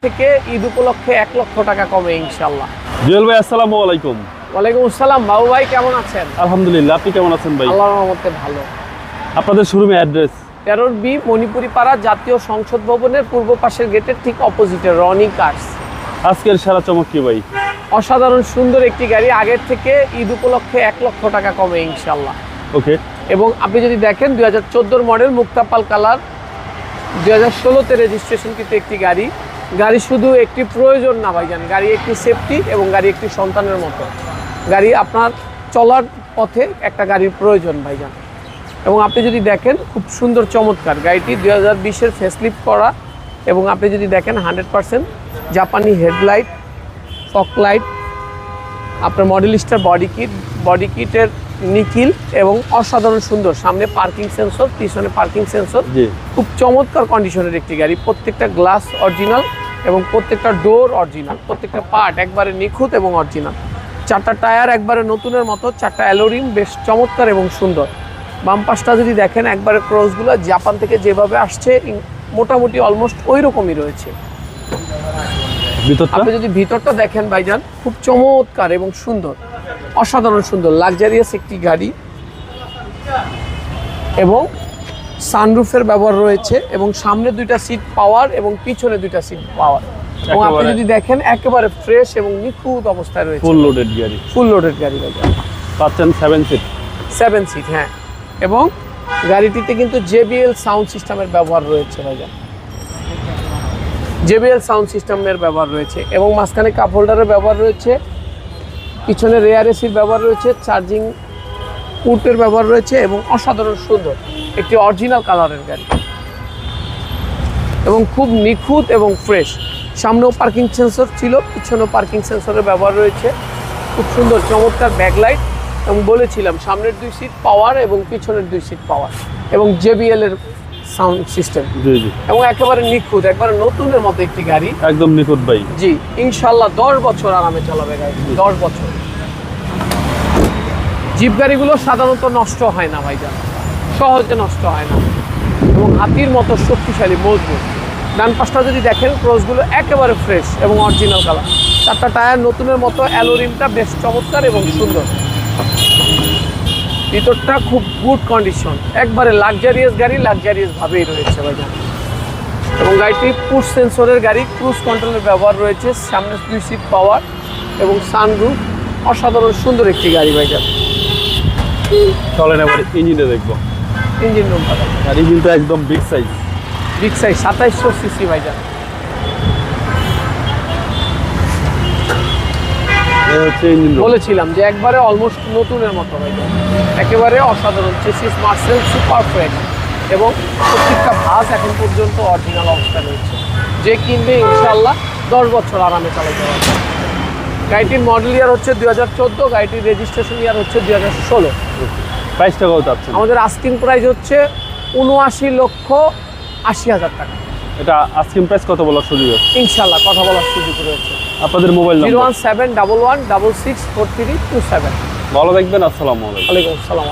থেকে ঈদ উপলক্ষে 1 লক্ষ টাকা কমে ইনশাআল্লাহ। জুয়েল ভাই আসসালামু আলাইকুম। ওয়ালাইকুম আসসালাম বাবু ভাই, কেমন আছেন? আলহামদুলিল্লাহ, আপনি কেমন আছেন ভাই? আল্লাহর রহমতে ভালো। আপনাদের শোরুমে অ্যাড্রেস 13B মণিপুরি পাড়া জাতীয় সংসদ ভবনের পূর্ব পাশের গেটের ঠিক অপোজিটে রনি কার্স। আজকের সারা চমক কি ভাই? অসাধারণ সুন্দর একটি গাড়ি, আগের থেকে ঈদ উপলক্ষে 1 লক্ষ টাকা কমে ইনশাআল্লাহ। ওকে। এবং আপনি যদি দেখেন 2014 মডেল মুক্তাপাল কালার, 2016তে রেজিস্ট্রেশনকৃত একটি গাড়ি। গাড়ি শুধু একটি প্রয়োজন না ভাইজান, গাড়ি একটি সেফটি এবং গাড়ি একটি সন্তানের মতো। গাড়ি আপনার চলার পথে একটা গাড়ির প্রয়োজন ভাইজান। এবং আপনি যদি দেখেন খুব সুন্দর চমৎকার গাড়িটি 2020-এর ফেসলিফট করা। এবং আপনি যদি দেখেন 100% জাপানি হেডলাইট, ফগ লাইট, আপনার মডেল স্টার বডি কিটের নিখিল এবং অসাধারণ সুন্দর। সামনে পার্কিং সেন্সর, পিছনে পার্কিং সেন্সর। খুব চমৎকার কন্ডিশনের একটি গাড়ি। প্রত্যেকটা গ্লাস অরিজিনাল এবং প্রত্যেকটা ডোর অরিজিনাল, প্রত্যেকটা পার্ট একবারে নিখুঁত এবং অরিজিনাল। 4টা টায়ার একবারে নতুনের মতো, 4টা অ্যালোরিম বেশ চমৎকার এবং সুন্দর। বাম পাশটা যদি দেখেন একবারে ক্রসগুলো জাপান থেকে যেভাবে আসছে মোটামুটি অলমোস্ট ওই রকমই রয়েছে। আপনি যদি ভিতরটা দেখেন ভাইজান, খুব চমৎকার এবং সুন্দর, অসাধারণ সুন্দর লাক্সারিয়াস একটি গাড়ি। এবং সানরুফের ব্যবহার রয়েছে এবং সামনে 2টা সিট পাওয়ার এবং পিছনে 2টা সিট পাওয়ার। এবং আপনি যদি দেখেন একেবারে ফ্রেশ এবং নিখুঁত অবস্থায় রয়েছে। ফুল লোডেড গাড়ি ভাইজান পাচ্ছেন 7 সিট। হ্যাঁ, এবং গাড়িটিতে কিন্তু JBL সাউন্ড সিস্টেমের ব্যবহার রয়েছে ভাইজান, JBL সাউন্ড সিস্টেমের ব্যবহার রয়েছে। এবং মাঝখানে কাপ হোল্ডারের ব্যবহার রয়েছে, পিছনে রেয়ার এসির ব্যবহার রয়েছে, চার্জিং পোর্টের ব্যবহার রয়েছে এবং অসাধারণ সুন্দর একটি অরিজিনাল কালারের গাড়ি এবং খুব নিখুঁত এবং ফ্রেশ। সামনেও পার্কিং সেন্সর ছিল, পিছনেও পার্কিং সেন্সরের ব্যবহার রয়েছে। খুব সুন্দর চমৎকার ব্যাকলাইট এবং বলেছিলাম সামনের 2 সিট পাওয়ার এবং পিছনের 2 সিট পাওয়ার এবং JBL এর সাউন্ড সিস্টেম। এবং একেবারে নিখুঁত, একবারে নতুনের মতো একটি গাড়ি, একদম নিখুঁত ভাই। জি ইনশাআল্লাহ 10 বছর আরামে চালাবে গাড়ি, 10 বছর। জিপ গাড়িগুলো সাধারণত নষ্ট হয় না ভাইজান, সহজে নষ্ট হয় না এবং হাতির মতো শক্তিশালী মজবুত। ডান পাশটা যদি দেখেন ক্রসগুলো একেবারে ফ্রেশ এবং অরিজিনাল কালার। 4টা টায়ার নতুনের মতো, অ্যালোরিমটা বেশ চমৎকার এবং সুন্দর। ভিতরটা খুব গুড কন্ডিশন, একবারে লাক্সারিয়াস গাড়ি, লাক্সারিয়াস ভাবেই রয়েছে ভাইজান। এবং গাড়িটি পুশ সেন্সরের গাড়ি, ক্রুজ কন্ট্রোলের ব্যবহার রয়েছে, সামনে 2 সিট পাওয়ার এবং সানরুফ। অসাধারণ সুন্দর একটি গাড়ি ভাইজান। চলেন এবার ইঞ্জিনে দেখবো। ইঞ্জিন রুম ভালো, গাড়ি কিন্তু একদম বিগ সাইজ 2700 সিসি ভাইজান। বলেছিলাম যে একবারে অলমোস্ট নতুনের মতো ভাইজান, একেবারে অসাধারণ চেসিস মার্সেল সুপার ফ্রেশ এবং প্রত্যেকটা ভাঁজ এখন পর্যন্ত অরিজিনাল অবস্থা রয়েছে। যে কিনবে ইনশাআল্লাহ 10 বছর আরামে চালাতে পারবে। গাড়িটির মডেল ইয়ার হচ্ছে 2014, গাড়িটির রেজিস্ট্রেশন ইয়ার হচ্ছে 2016। প্রাইসটা কত আছে? আমাদের আস্কিং প্রাইস হচ্ছে 79,80,000 টাকা। এটা আস্কিং প্রাইস কত বলার সুযোগ আছে? ইনশাআল্লাহ কথা বলার সুযোগ রয়েছে। আপনাদের মোবাইল নাম্বার 01711164327। ভালো থাকবেন। আসসালামু আলাইকুম। ওয়ালাইকুম আসসালাম।